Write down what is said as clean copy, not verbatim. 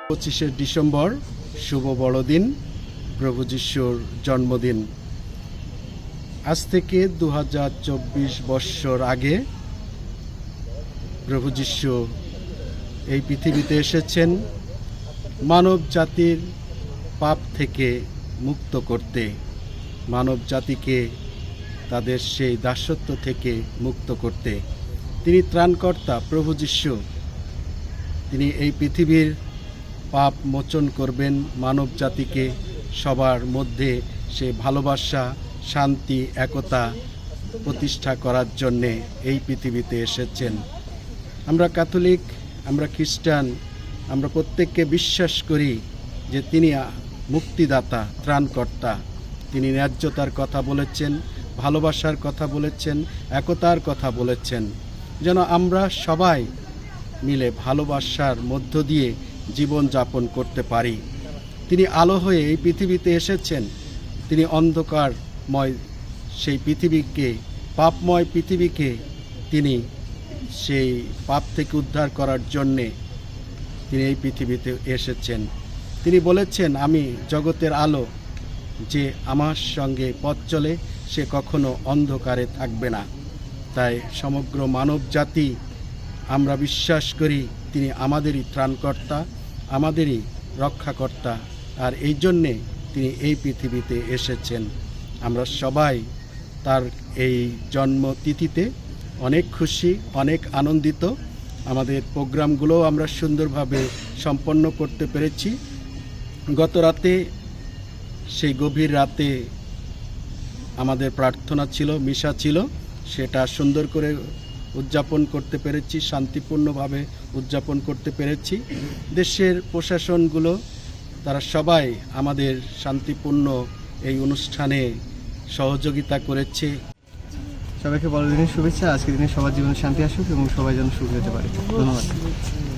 25শে December শুভ বড়দিন, প্রভু যিশুর জন্মদিন। আজ থেকে 2024 বৎসর আগে প্রভু যিশু এই পৃথিবীতে এসেছেন মানব জাতির পাপ থেকে মুক্ত করতে, মানব জাতিকে তাদের সেই দাসত্ব থেকে মুক্ত করতে। তিনি ত্রাণকর্তা প্রভু যিশু, তিনি এই পৃথিবীর পাপ মোচন করবেন, মানব জাতিকে সবার মধ্যে সে ভালোবাসা, শান্তি, একতা প্রতিষ্ঠা করার জন্যে এই পৃথিবীতে এসেছেন। আমরা ক্যাথলিক, আমরা খ্রিস্টান, আমরা প্রত্যেককে বিশ্বাস করি যে তিনি মুক্তিদাতা, ত্রাণকর্তা। তিনি ন্যায্যতার কথা বলেছেন, ভালোবাসার কথা বলেছেন, একতার কথা বলেছেন, যেন আমরা সবাই মিলে ভালোবাসার মধ্য দিয়ে জীবন যাপন করতে পারি। তিনি আলো হয়ে এই পৃথিবীতে এসেছেন। তিনি অন্ধকারময় সেই পৃথিবীকে, পাপময় পৃথিবীকে তিনি সেই পাপ থেকে উদ্ধার করার জন্যে তিনি এই পৃথিবীতে এসেছেন। তিনি বলেছেন, আমি জগতের আলো, যে আমার সঙ্গে পথ চলে সে কখনো অন্ধকারে থাকবে না। তাই সমগ্র মানব জাতি আমরা বিশ্বাস করি তিনি আমাদেরই ত্রাণকর্তা, আমাদেরই রক্ষাকর্তা, আর এই জন্যে তিনি এই পৃথিবীতে এসেছেন। আমরা সবাই তার এই জন্মতিথিতে অনেক খুশি, অনেক আনন্দিত। আমাদের প্রোগ্রামগুলোও আমরা সুন্দরভাবে সম্পন্ন করতে পেরেছি। গত রাতে, সেই গভীর রাতে আমাদের প্রার্থনা ছিল, মিশা ছিল, সেটা সুন্দর করে উদযাপন করতে পেরেছি, শান্তিপূর্ণভাবে উদযাপন করতে পেরেছি। দেশের প্রশাসনগুলো তারা সবাই আমাদের শান্তিপূর্ণ এই অনুষ্ঠানে সহযোগিতা করেছে। সবাইকে বড়দিনের শুভেচ্ছা। আজকের দিনে সবার জীবনে শান্তি আসুক এবং সবাই যেন সুখী হতে পারে। ধন্যবাদ।